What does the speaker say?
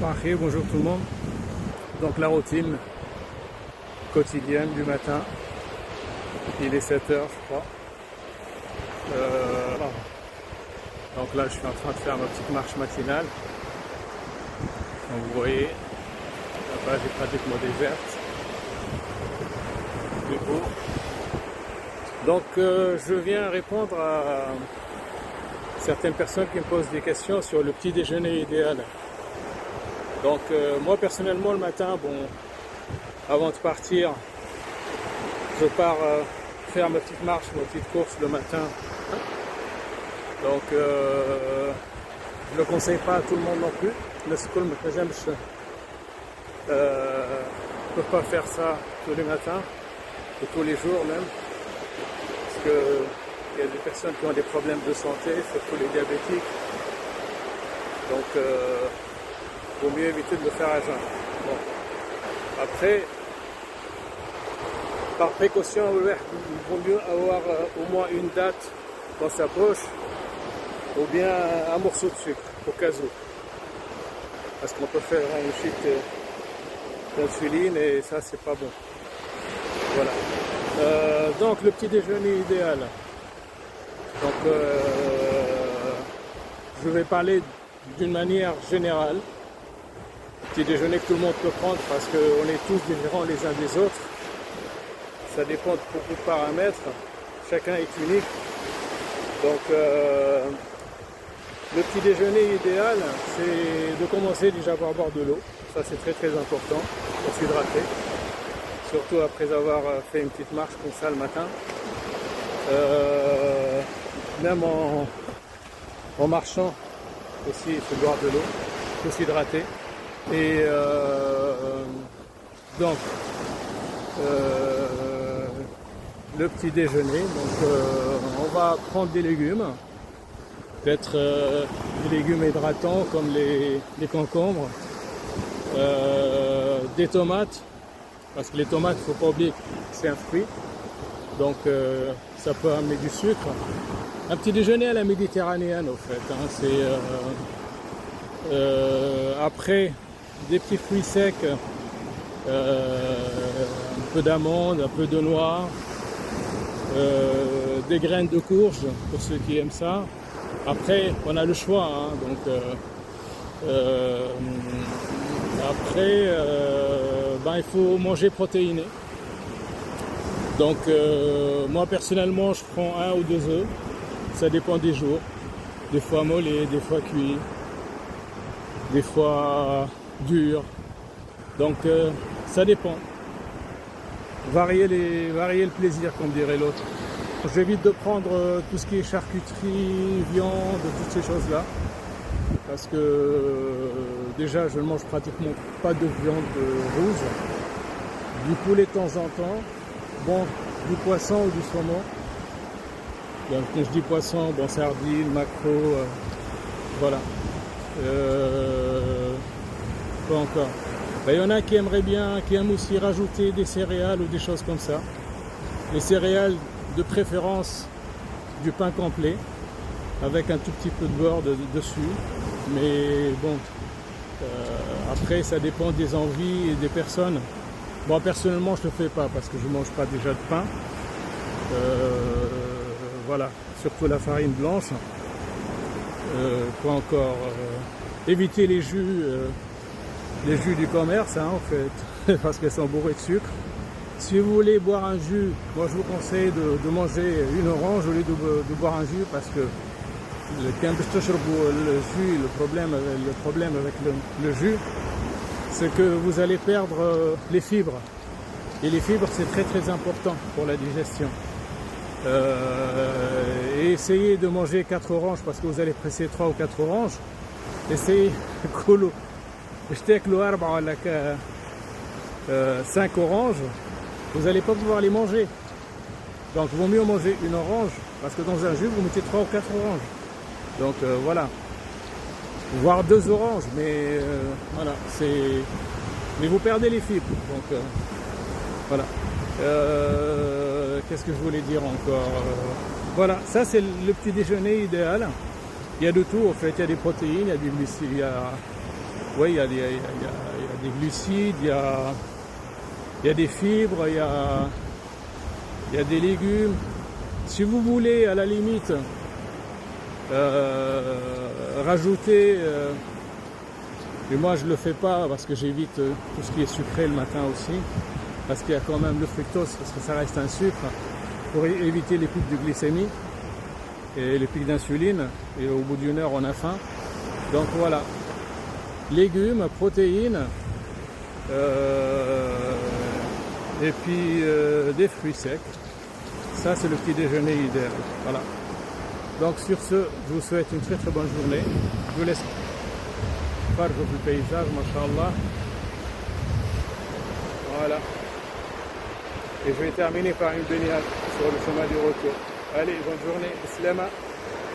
Parfait, bonjour tout le monde. Donc la routine quotidienne du matin, il est 7 heures je crois. Voilà. Donc là je suis en train de faire ma petite marche matinale. Donc vous voyez, la page est pratiquement déserte. Du coup. Donc je viens répondre à certaines personnes qui me posent des questions sur le petit déjeuner idéal. Donc moi personnellement le matin, avant de partir, je pars faire ma petite marche, ma petite course le matin. Donc je ne le conseille pas à tout le monde non plus. Ne peut pas faire ça tous les matins ou tous les jours même, parce que il y a des personnes qui ont des problèmes de santé, surtout les diabétiques. Donc vaut mieux éviter de le faire à jeun. Bon. Après, par précaution, il vaut mieux avoir au moins une date dans sa poche ou bien un morceau de sucre au cas où. Parce qu'on peut faire une chute d'insuline et ça c'est pas bon. Voilà. Donc le petit déjeuner idéal. Donc je vais parler d'une manière générale. Petit déjeuner que tout le monde peut prendre parce qu'on est tous différents les uns des autres. Ça dépend de beaucoup de paramètres. Chacun est unique. Donc le petit déjeuner idéal, c'est de commencer déjà par boire de l'eau. Ça c'est très très important pour s'hydrater. Surtout après avoir fait une petite marche comme ça le matin. Même en marchant aussi, il faut boire de l'eau, il faut s'hydrater. Et donc le petit déjeuner, donc on va prendre des légumes, peut-être des légumes hydratants comme les concombres, des tomates, parce que les tomates, il ne faut pas oublier que c'est un fruit, donc ça peut amener du sucre. Un petit déjeuner à la méditerranéenne au fait, hein, c'est après des petits fruits secs, un peu d'amandes, un peu de noix, des graines de courge pour ceux qui aiment ça. Après, on a le choix, hein, donc après, il faut manger protéiné. Donc moi personnellement, je prends 1 ou 2 œufs, ça dépend des jours, des fois mollets, des fois cuits, des fois dur, donc ça dépend. Varier le plaisir, comme dirait l'autre. J'évite de prendre tout ce qui est charcuterie, viande, toutes ces choses-là, parce que déjà je ne mange pratiquement pas de viande rouge, du poulet de temps en temps, du poisson ou du saumon. Donc, quand je dis poisson, sardines, maquereaux, voilà. Quoi encore? Il y en a qui aimeraient bien, qui aiment aussi rajouter des céréales ou des choses comme ça. Les céréales, de préférence du pain complet, avec un tout petit peu de beurre dessus. Mais après ça dépend des envies et des personnes. Moi personnellement je ne le fais pas parce que je ne mange pas déjà de pain. Voilà, surtout la farine blanche. Quoi encore? Éviter les jus du commerce, hein, en fait, parce qu'elles sont bourrées de sucre. Si vous voulez boire un jus, moi je vous conseille de manger une orange au lieu de boire un jus, parce que le jus, le problème avec le jus, c'est que vous allez perdre les fibres. Et les fibres, c'est très très important pour la digestion. Et essayez de manger 4 oranges, parce que vous allez presser 3 ou 4 oranges. Essayez 5 oranges, vous n'allez pas pouvoir les manger. Donc il vaut mieux manger une orange, parce que dans un jus, vous mettez 3 ou 4 oranges. Donc voilà. Voire 2 oranges, mais voilà, mais vous perdez les fibres. Donc voilà. Qu'est-ce que je voulais dire encore? Voilà, ça c'est le petit déjeuner idéal. Il y a de tout, en fait, il y a des protéines, il y a du glucides, Oui, il y a des glucides, il y a des fibres, il y a des légumes. Si vous voulez, à la limite, rajouter, et moi je le fais pas parce que j'évite tout ce qui est sucré le matin aussi, parce qu'il y a quand même le fructose, parce que ça reste un sucre, pour éviter les pics de glycémie et les pics d'insuline, et au bout d'une heure on a faim. Donc voilà, légumes, protéines, et puis des fruits secs. Ça c'est le petit déjeuner idéal. Voilà. Donc sur ce, je vous souhaite une très très bonne journée. Je vous laisse voir le paysage, mashallah. Voilà. Et je vais terminer par une baignade sur le chemin du retour. Allez, bonne journée. Slama.